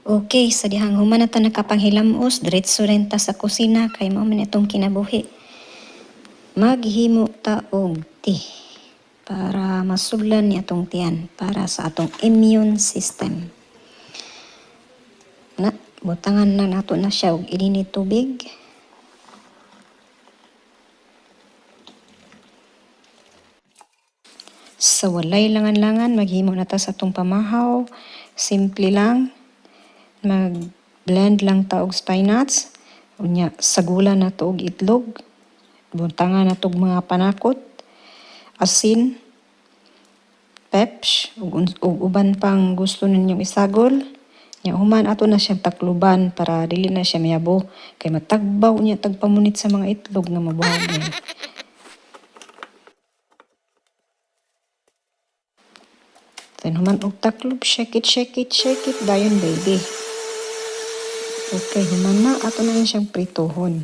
Okay, sa dihang human na ta nakapanghilamos, diretso rin ta sa kusina kay mao man itong kinabuhi. Maghimo ta og tea para masudlan ni atong tiyan, para sa atong immune system. Na, butangan na nato na siya og ininit tubig. Sa walay langan-langan, maghimo na ta sa atong pamahaw. Simple lang. Mag-blend lang ta og spinuts. Unya, sagula na to og itlog. Buntangan na to og mga panakot. Asin. Peps. Ug uban pang gusto ninyong isagol. Nya human ato na siyang takluban para dili na siya mayabo. Kay matagbaw niya tagpamunit sa mga itlog nga mabuhagon. Then human og taklob, shake it, dayon baby. Okay, human na, ato na siyang pritohon.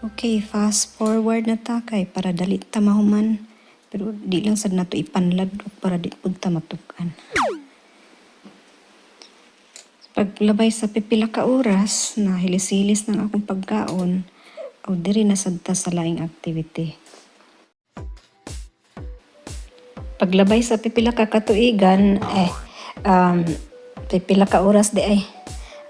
Okay, fast forward na ta kay para dali ta mahuman. Pero di lang sad nato ipanlad para di pud ta matukan. Paglabay sa pipila ka oras na hilis-hilis ng akong pagkaon, o diri na sad ta sa laing activity. Paglabay sa pipila ka katuigan, pipila ka oras di ay.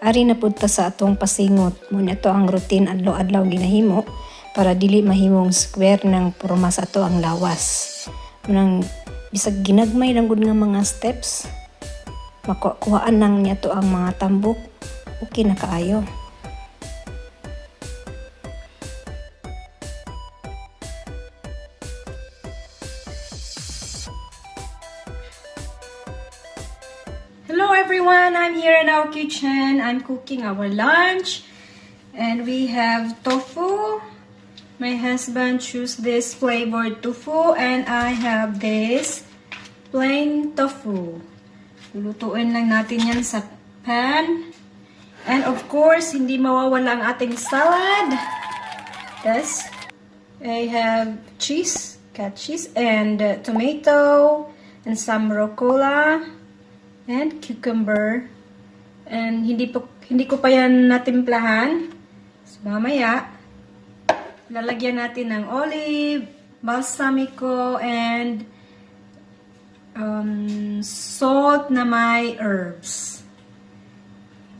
Ari na pud ta sa atong pasingot. Muna ito ang routine adlaw-adlaw ginahimo para dili mahimong square ng porma sa ato ang lawas. Munang bisag ginagmay lang gud nga mga steps, makuhaan nang niya to ang mga tambok, okay na kaayo. Hello everyone, I'm here in our kitchen. I'm cooking our lunch and we have tofu. My husband chose this flavored tofu and I have this plain tofu. Lulutuin lang natin yan sa pan. And of course, hindi mawawala ang ating salad. Yes, I have cheese, cat cheese, and tomato, and some rucola, and cucumber. And hindi ko pa yan natimplahan. So, mamaya, lalagyan natin ng olive, balsamico, and salt na may herbs.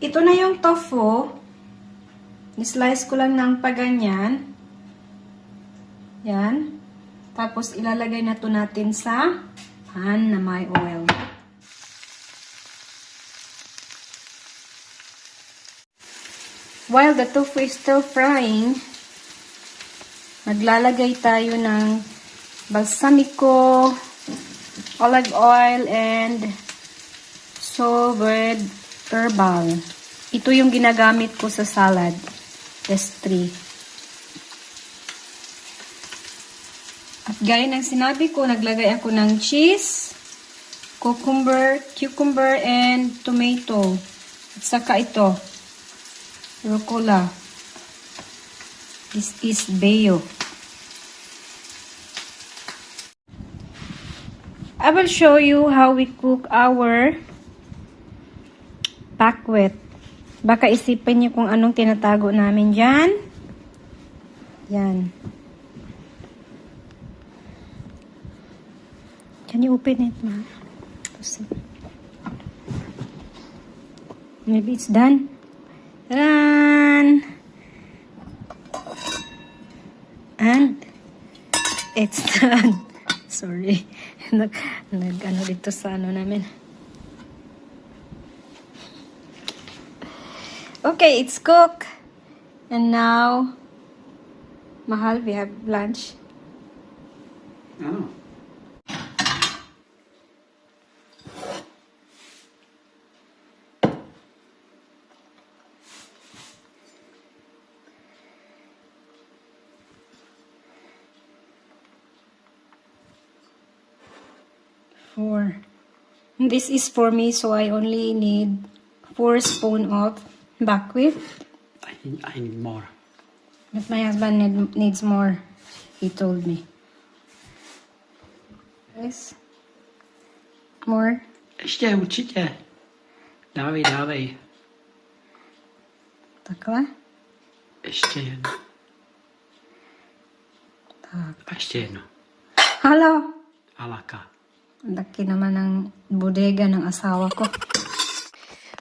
Ito na yung tofu. Ni-slice ko lang ng paganyan. Yan. Tapos ilalagay na to natin sa pan na may oil. While the tofu is still frying, maglalagay tayo ng balsamico, olive oil, and solid herbal. Ito yung ginagamit ko sa salad. S3. At gaya ng sinabi ko, naglagay ako ng cheese, cucumber, and tomato. At saka ito, rucola. This is bayo. I will show you how we cook our pakwet. Baka isipin niyo kung anong tinatago namin dyan. Yan. Can you open it, ma? See. Maybe it's done. Done. And it's done. Sorry. Ano dito sa ano namin. Okay, it's cooked. And now, Mahal, we have lunch. Oh. Four. This is for me, so I only need 4 spoons of buckwheat. I need more. But my husband needs more. He told me. Yes. More. Ještě určitě. Dávej. Takhle. Ještě jedno. Tak. A ještě jedno. Hala. Alaka. Laki naman ng bodega ng asawa ko.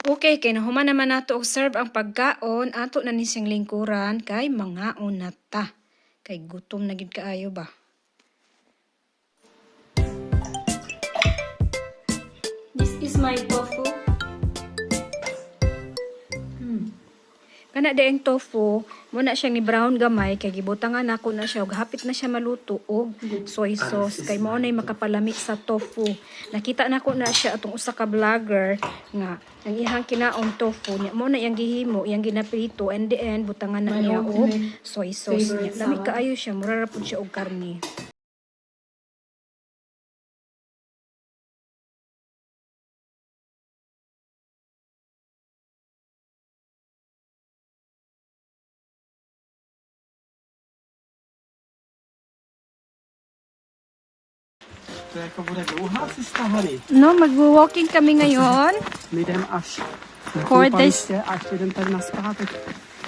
Okay, kay nahuman naman nato og serve ang pagkaon, ato na ni siyang lingkuran kay mangaon na ta. Kay gutom na gid kaayo ba. This is my tofu. Kana daing tofu, muna siyang ni brown gamay kay gibutangan nako na siya ug hapit na siya maluto og soy sauce kay mao nay makapalami sa tofu. Nakita nako na siya atong usa ka vlogger nga ang ihang kinaon tofu niya mo na iyang gihimo, iyang ginaprito and the end butangan na niya og soy sauce niya. Lami kaayo siya, mura ra pud siya og karne. To jako bude dlouhá cesta, Hany. No, mag-walking kami ngayon. My jdeme až na For koupaliště a ještě jdeme tady naspátek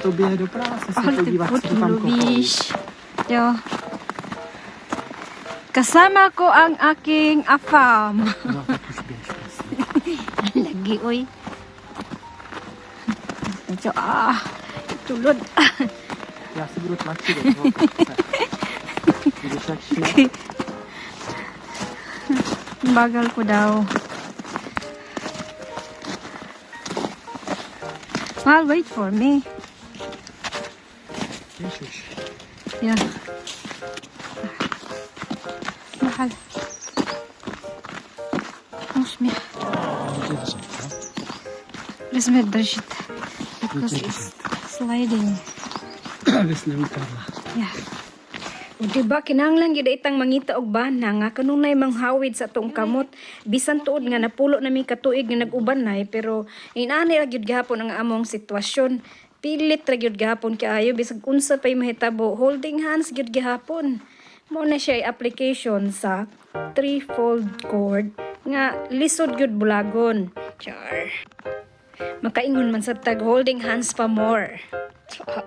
tobě do práce se All the podívat, food co to tam koupali. lubish. Yo. Kasama ko ang aking afam. No, tak už běž, prosím. Lagi, oy. Medyo, tulod. Já si budu tlačit do toho kopce. Když jak šle. Bagal ko daw. Mahal, wait for me. Běž už. Yeah. Mahal. Muss mir. Lass mir držet. Because it's sliding. Abys neupadla. Yeah. O diba, kinahanglan gyud itang mangita og bana nga kanunay manghawid sa atong kamot. Bisan tuod nga napulo nami katuig nga nag-ubanay pero inani ra gyud gahapon ang among sitwasyon. Pilit ra gyud gahapon kaayo bisag unsa pay mahitabo. Holding hands gyud gahapon. Mao na siya application sa 3-fold cord nga lisod gyud bulagon. Char. Makaingon man sa tag holding hands pa more. Char.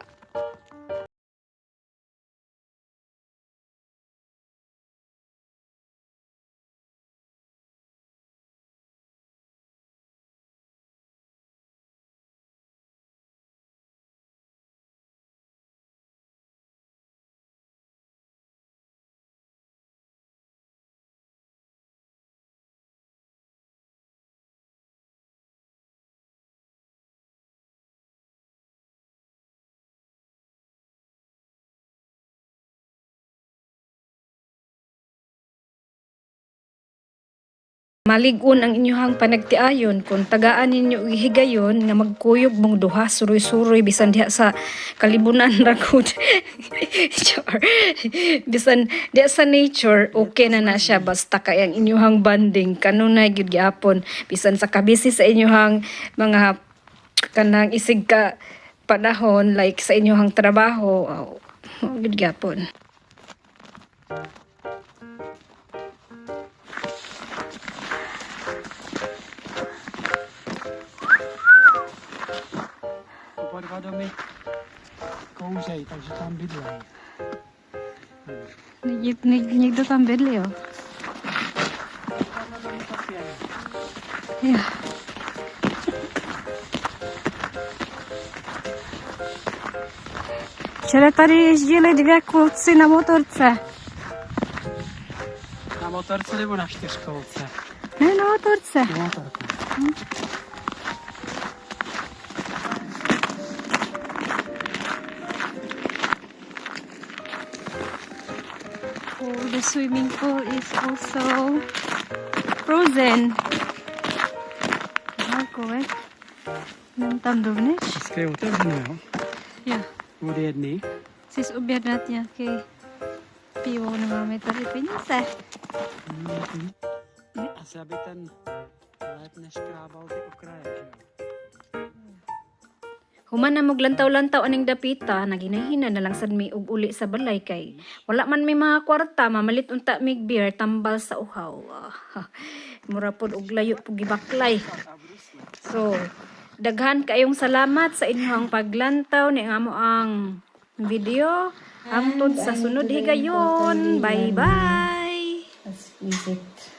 Maligon ang inyong panagtiayon kung tagaan ninyo higayon nga magkuyog mong duha suroy-suroy bisan diha sa kalibunan ra gud. Char. Bisan diha sa nature okay na siya basta kay ang inyong banding kanunay gyud gyapon bisan sa kabisi sa inyong mga kanang isig ka panahon like sa inyong trabaho gyud gyapon. Oba domy kouřej, takže tam bydlej. Někdo tam bydlí, jo. Yeah. Čili tady jezdili 2 kluci na motorce. Na motorce nebo na 4kolce? Ne, na motorce. Na motorce. Oh, the swimming pool is also frozen. Jako, Jenom tam dovnitř. Dneska je otevřené, jo? Jo. Od 1. Chci si objednat nějaký pivo, nemáme tady peníze. Asi aby ten led neškrábal ty okraje, že jo? Human na maglantaw-lantaw aning dapita, naginahina na lang sad mi og uli sa balay kay wala man may mga kwarta, mamalit unta mig beer tambal sa uhaw. Mura pod og layo pug gibaklay. So, daghan kayong salamat sa inyong paglantaw ni amo ang video. Hangtod sa sunod higayon. Bye-bye. Let's visit